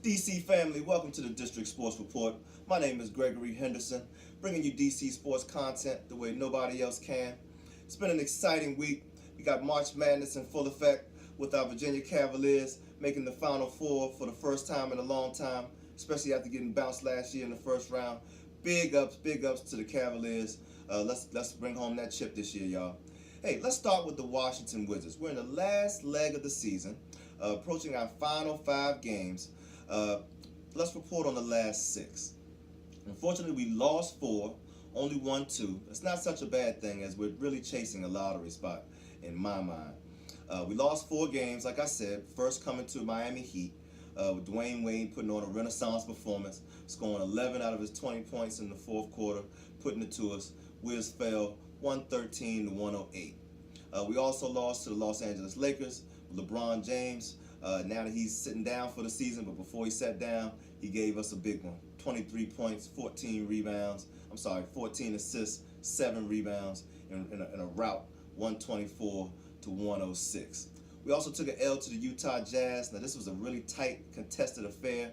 DC family, welcome to the District Sports Report. My name is Gregory Henderson, bringing you DC sports content the way nobody else can. It's been an exciting week. We got March Madness in full effect with our Virginia Cavaliers making the Final Four for the first time in a long time, especially after getting bounced last year in the first round. Big ups to the Cavaliers. Let's bring home that chip this year, y'all. Hey, let's start with the Washington Wizards. We're in the last leg of the season, approaching our final 5 games. Let's report on the last 6. Unfortunately, we lost 4, only won 2. It's not such a bad thing as we're really chasing a lottery spot in my mind. We lost 4 games, like I said, first coming to Miami Heat, with Dwayne Wade putting on a renaissance performance, scoring 11 out of his 20 points in the fourth quarter, putting it to us. Wiz fell 113 to 108. We also lost to the Los Angeles Lakers. LeBron James, now that he's sitting down for the season, but before he sat down, he gave us a big one. 23 points, 14 assists, 7 rebounds in a rout, 124 to 106. We also took an L to the Utah Jazz. Now, this was a really tight, contested affair.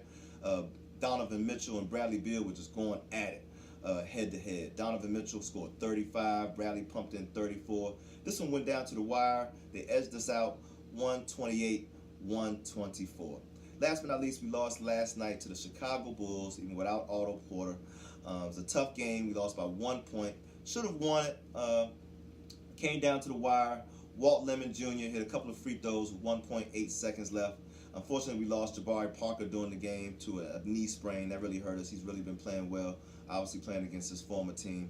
Donovan Mitchell and Bradley Beal were just going at it head-to-head. Donovan Mitchell scored 35. Bradley pumped in 34. This one went down to the wire. They edged us out 128-124. Last but not least, we lost last night to the Chicago Bulls, even without Otto Porter. It was a tough game. We lost by 1 point. Should have won it. Came down to the wire. Walt Lemon Jr. hit a couple of free throws with 1.8 seconds left. Unfortunately, we lost Jabari Parker during the game to a knee sprain. That really hurt us. He's really been playing well, obviously playing against his former team.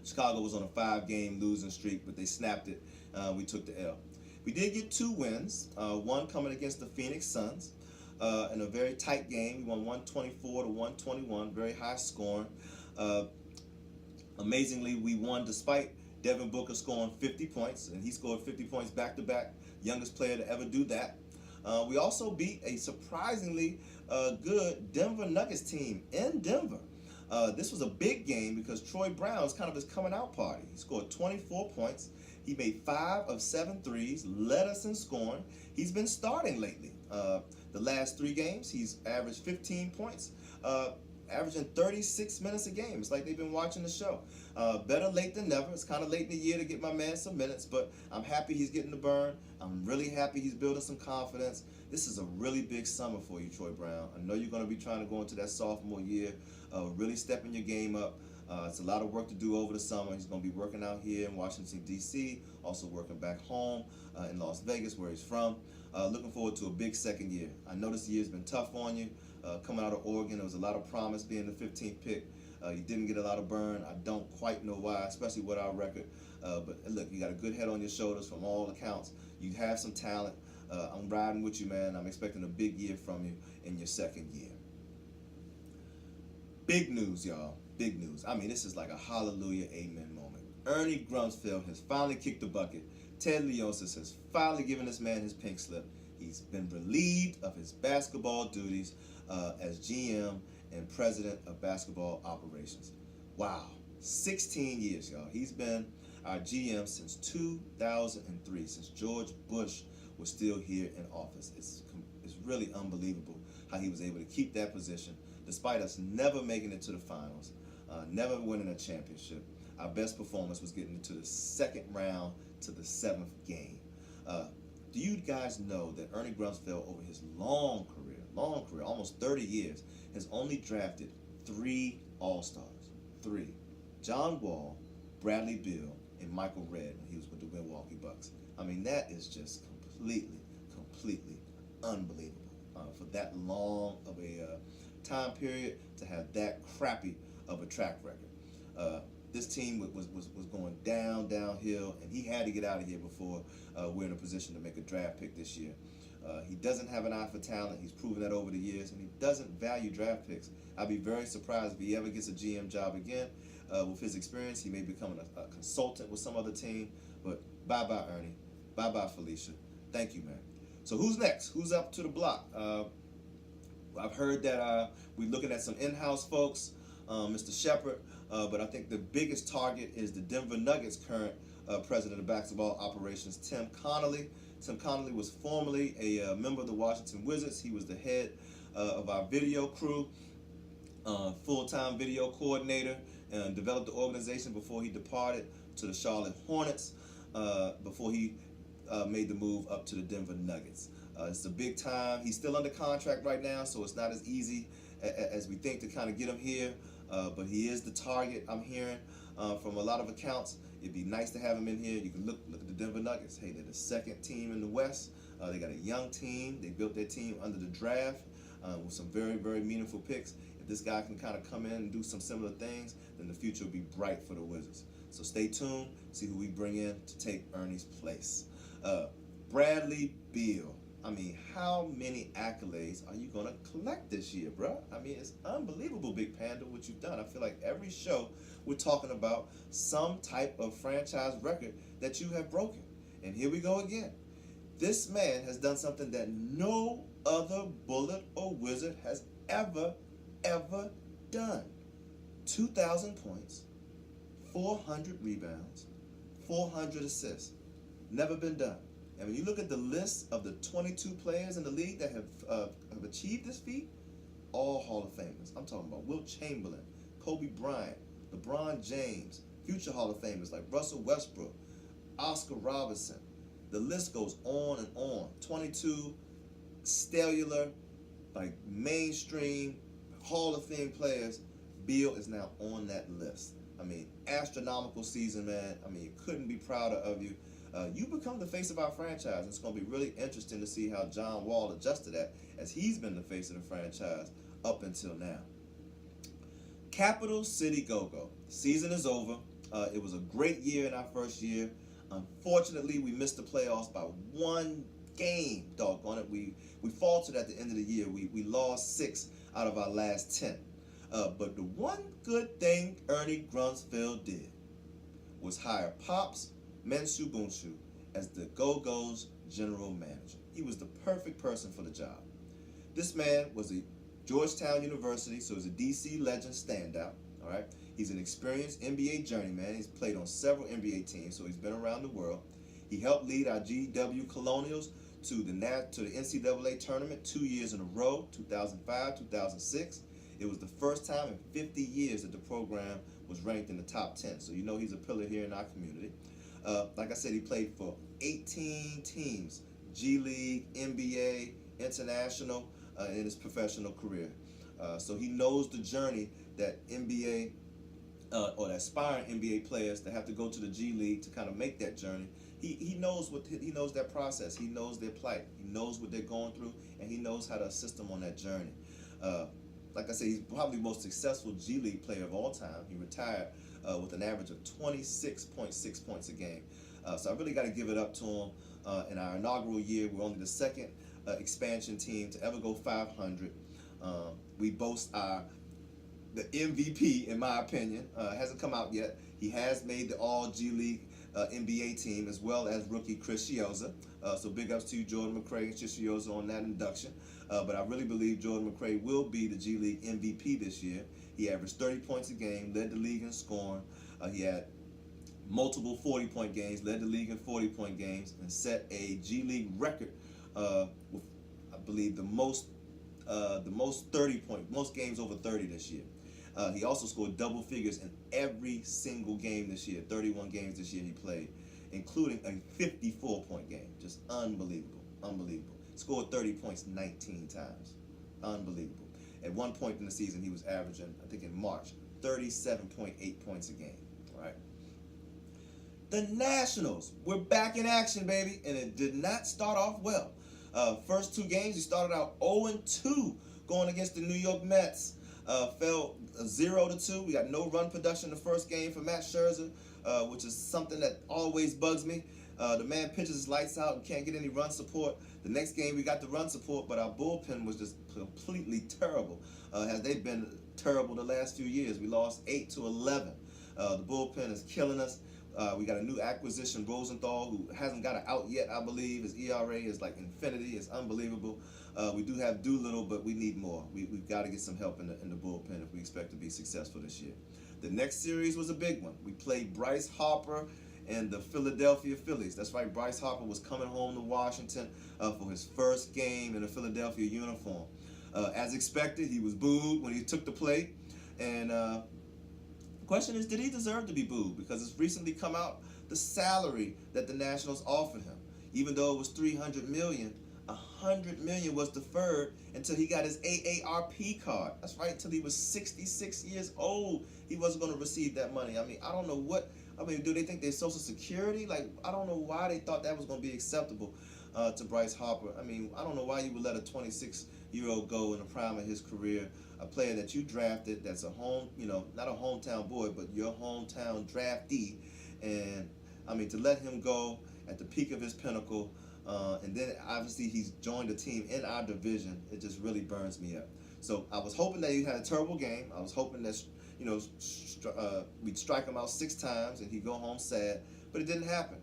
Chicago was on a 5-game losing streak, but they snapped it. We took the L. We did get 2 wins, one coming against the Phoenix Suns in a very tight game. We won 124 to 121, very high scoring. Amazingly, we won despite Devin Booker scoring 50 points, and he scored 50 points back-to-back, youngest player to ever do that. We also beat a surprisingly good Denver Nuggets team in Denver. This was a big game because Troy Brown was kind of his coming out party. He scored 24 points. He made 5 of 7 threes, led us in scoring. He's been starting lately. The last 3 games, he's averaged 15 points, averaging 36 minutes a game. It's like they've been watching the show. Better late than never. It's kind of late in the year to get my man some minutes, but I'm happy he's getting the burn. I'm really happy he's building some confidence. This is a really big summer for you, Troy Brown. I know you're going to be trying to go into that sophomore year, really stepping your game up. It's a lot of work to do over the summer. He's going to be working out here in Washington, D.C., also working back home in Las Vegas, where he's from. Looking forward to a big second year. I know this year's been tough on you. Coming out of Oregon, there was a lot of promise being the 15th pick. You didn't get a lot of burn. I don't quite know why, especially with our record. But look, you got a good head on your shoulders from all accounts. You have some talent. I'm riding with you, man. I'm expecting a big year from you in your second year. Big news, y'all. Big news. I mean, this is like a hallelujah, amen moment. Ernie Grunsfeld has finally kicked the bucket. Ted Leonsis has finally given this man his pink slip. He's been relieved of his basketball duties as GM and president of basketball operations. Wow, 16 years, y'all. He's been our GM since 2003, since George Bush was still here in office. It's really unbelievable how he was able to keep that position despite us never making it to the finals, never winning a championship. Our best performance was getting into the second round to the 7th game. Do you guys know that Ernie Grunsfeld, over his long career, almost 30 years, has only drafted 3 All-Stars? 3. John Wall, Bradley Beal, and Michael Redd when he was with the Milwaukee Bucks. I mean, that is just completely unbelievable for that long of a time period to have that crappy of a track record. This team was going downhill, and he had to get out of here before we're in a position to make a draft pick this year. He doesn't have an eye for talent. He's proven that over the years, and he doesn't value draft picks. I'd be very surprised if he ever gets a GM job again. With his experience, he may become a consultant with some other team, but bye-bye, Ernie. Bye-bye, Felicia. Thank you, man. So who's next? Who's up to the block? I've heard that we're looking at some in-house folks, Mr. Shepard, but I think the biggest target is the Denver Nuggets' current president of basketball operations, Tim Connolly. Tim Connolly was formerly a member of the Washington Wizards. He was the head of our video crew, full-time video coordinator, and developed the organization before he departed to the Charlotte Hornets, before he made the move up to the Denver Nuggets. It's a big time. He's still under contract right now, so it's not as easy as we think to kind of get him here, but he is the target, I'm hearing, from a lot of accounts. It'd be nice to have him in here. You can look at the Denver Nuggets. Hey, they're the second team in the West. They got a young team. They built their team under the draft with some very, very meaningful picks. If this guy can kind of come in and do some similar things, then the future will be bright for the Wizards. So stay tuned, see who we bring in to take Ernie's place. Bradley Beal. I mean, how many accolades are you going to collect this year, bro? I mean, it's unbelievable, Big Panda, what you've done. I feel like every show we're talking about some type of franchise record that you have broken. And here we go again. This man has done something that no other Bullet or Wizard has ever done. 2,000 points, 400 rebounds, 400 assists. Never been done. And when you look at the list of the 22 players in the league that have achieved this feat, all Hall of Famers. I'm talking about Wilt Chamberlain, Kobe Bryant, LeBron James, future Hall of Famers like Russell Westbrook, Oscar Robertson. The list goes on and on. 22 stellar, like mainstream Hall of Fame players. Beal is now on that list. I mean, astronomical season, man. I mean, couldn't be prouder of you. You become the face of our franchise. It's going to be really interesting to see how John Wall adjusts to that, as he's been the face of the franchise up until now. Capital City Go-Go. The season is over. It was a great year in our first year. Unfortunately, we missed the playoffs by one game, doggone it. We faltered at the end of the year. We lost 6 out of our last 10. But the one good thing Ernie Grunsfeld did was hire Pops Mensah as the Go-Go's general manager. He was the perfect person for the job. This man was a Georgetown University, so he's a DC legend standout. All right, he's an experienced NBA journeyman. He's played on several NBA teams, so he's been around the world. He helped lead our GW Colonials to the NCAA tournament 2 years in a row, 2005, 2006. It was the first time in 50 years that the program was ranked in the top 10. So you know he's a pillar here in our community. Like I said, he played for 18 teams, G League, NBA, International, in his professional career. So he knows the journey that NBA or the aspiring NBA players that have to go to the G League to kind of make that journey. He knows that process. He knows their plight. He knows what they're going through, and he knows how to assist them on that journey. Like I said, he's probably the most successful G League player of all time. He retired with an average of 26.6 points a game. So I really got to give it up to him. In our inaugural year, we're only the second expansion team to ever go 500. We boast the MVP, in my opinion. Hasn't come out yet. He has made the All G League NBA team, as well as rookie Chris Chiozza. So big ups to you, Jordan McRae and Chiozza, on that induction. But I really believe Jordan McRae will be the G League MVP this year. He averaged 30 points a game, led the league in scoring. He had multiple 40-point games, led the league in 40-point games, and set a G League record with, I believe, the most games over 30 this year. He also scored double figures in every single game this year. 31 games this year he played, including a 54-point game. Just unbelievable, unbelievable. Scored 30 points 19 times. Unbelievable. At one point in the season, he was averaging, I think in March, 37.8 points a game. All right. The Nationals, we're back in action, baby, and it did not start off well. First 2 games, he started out 0-2 going against the New York Mets. Fell 0-2. We got no run production in the first game for Matt Scherzer, which is something that always bugs me. The man pitches his lights out and can't get any run support. The next game we got the run support, but our bullpen was just completely terrible. As they've been terrible the last few years. We lost 8-11. The bullpen is killing us. We got a new acquisition, Rosenthal, who hasn't got an out yet, I believe. His ERA is like infinity. It's unbelievable. We do have Doolittle, but we need more. We've got to get some help in the bullpen if we expect to be successful this year. The next series was a big one. We played Bryce Harper and the Philadelphia Phillies. That's right, Bryce Harper was coming home to Washington for his first game in a Philadelphia uniform. As expected, he was booed when he took the plate. And the question is, did he deserve to be booed? Because it's recently come out the salary that the Nationals offered him. Even though it was $300 million, $100 million was deferred until he got his AARP card. That's right, until he was 66 years old, he wasn't going to receive that money. I mean, I don't know what. I mean, do they think they're Social Security? Like, I don't know why they thought that was going to be acceptable to Bryce Harper. I mean, I don't know why you would let a 26-year-old go in the prime of his career, a player that you drafted, that's a home, not a hometown boy, but your hometown draftee, and I mean, to let him go at the peak of his pinnacle, and then obviously he's joined a team in our division, it just really burns me up. So I was hoping that he had a terrible game. I was hoping that we'd strike him out 6 times and he'd go home sad, but it didn't happen.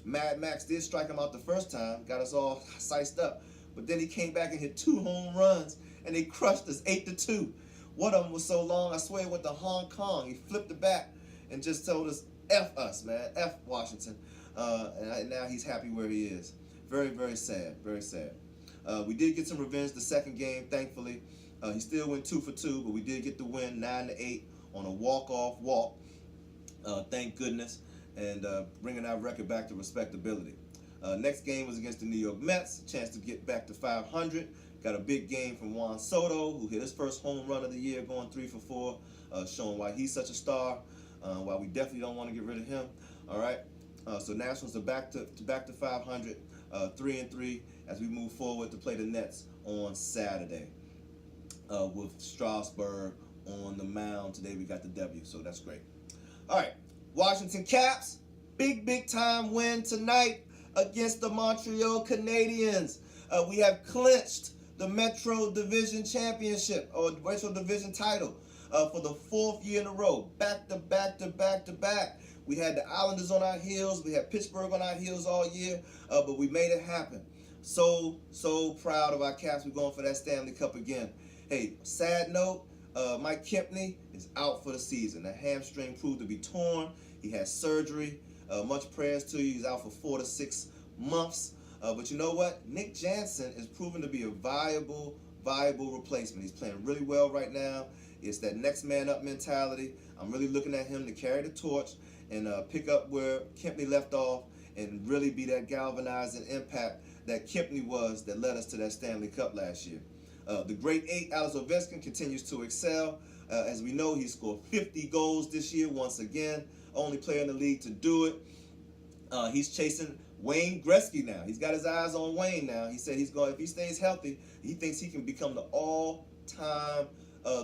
Mad Max did strike him out the first time, got us all sized up, but then he came back and hit 2 home runs and they crushed us 8-2. One of them was so long, I swear it went to Hong Kong. He flipped it back and just told us, F us, man, F Washington. And now he's happy where he is. Very, very sad, very sad. We did get some revenge the second game, thankfully. He still went 2 for 2, but we did get the win 9-8 on a walk-off walk. Thank goodness, and bringing our record back to respectability. Next game was against the New York Mets, a chance to get back to 500. Got a big game from Juan Soto, who hit his first home run of the year, going 3 for 4, showing why he's such a star, why we definitely don't want to get rid of him. All right, so Nationals are back to 500, 3-3 as we move forward to play the Nets on Saturday. With Strasburg on the mound today, we got the W, so that's great. All right, Washington Caps, big time win tonight against the Montreal Canadiens. We have clinched the Metro Division Championship, or Metro Division title, for the 4th year in a row, back to back. We had the Islanders on our heels, we had Pittsburgh on our heels all year, but we made it happen. So proud of our Caps. We're going for that Stanley Cup again. Hey, sad note, Mike Kempney is out for the season. The hamstring proved to be torn. He had surgery. Much prayers to you. He's out for 4 to 6 months. But you know what? Nick Jansen is proven to be a viable replacement. He's playing really well right now. It's that next man up mentality. I'm really looking at him to carry the torch and pick up where Kempney left off and really be that galvanizing impact that Kempney was that led us to that Stanley Cup last year. The great 8, Alex Ovechkin, continues to excel. As we know, he scored 50 goals this year once again. Only player in the league to do it. He's chasing Wayne Gretzky now. He's got his eyes on Wayne now. He said if he stays healthy, he thinks he can become the all-time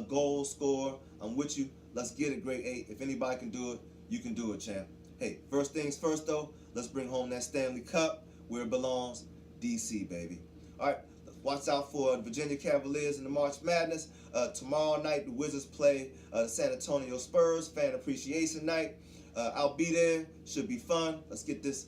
goal scorer. I'm with you. Let's get it, great 8. If anybody can do it, you can do it, champ. Hey, first things first, though. Let's bring home that Stanley Cup where it belongs. DC, baby. All right. Watch out for the Virginia Cavaliers in the March Madness. Tomorrow night, the Wizards play the San Antonio Spurs, fan appreciation night. I'll be there. Should be fun. Let's get this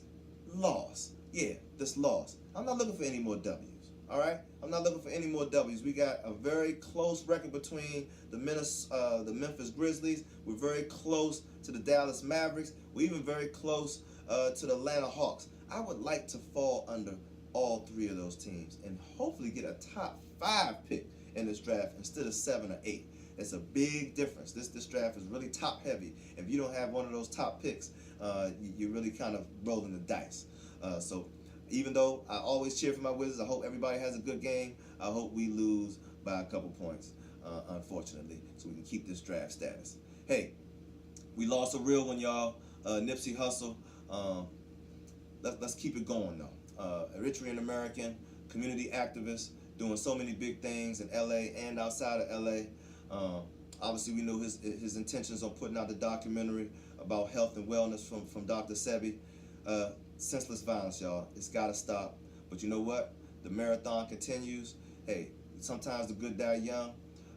loss. Yeah, this loss. I'm not looking for any more W's, all right? I'm not looking for any more W's. We got a very close record between the Memphis Grizzlies. We're very close to the Dallas Mavericks. We're even very close to the Atlanta Hawks. I would like to fall under all 3 of those teams and hopefully get a top 5 pick in this draft instead of 7 or 8. It's a big difference. This draft is really top heavy. If you don't have one of those top picks, you're really kind of rolling the dice. So even though I always cheer for my Wizards, I hope everybody has a good game. I hope we lose by a couple points, unfortunately, so we can keep this draft status. Hey, we lost a real one, y'all. Nipsey Hussle. Let's keep it going, though. Eritrean American, community activist, doing so many big things in LA and outside of LA. Obviously, we know his intentions on putting out the documentary about health and wellness from Dr. Sebi. Senseless violence, y'all. It's got to stop. But you know what? The marathon continues. Hey, sometimes the good die young.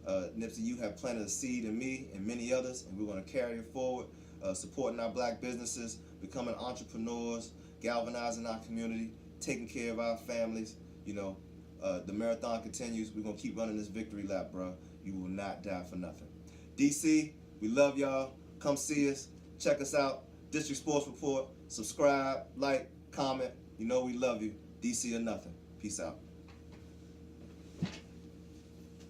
Nipsey, you have planted a seed in me and many others, and we're going to carry it forward, supporting our black businesses, becoming entrepreneurs, galvanizing our community, taking care of our families. The marathon continues. We're going to keep running this victory lap, bro. You will not die for nothing. DC, we love y'all. Come see us. Check us out. District Sports Report. Subscribe, like, comment. You know we love you. DC or nothing. Peace out.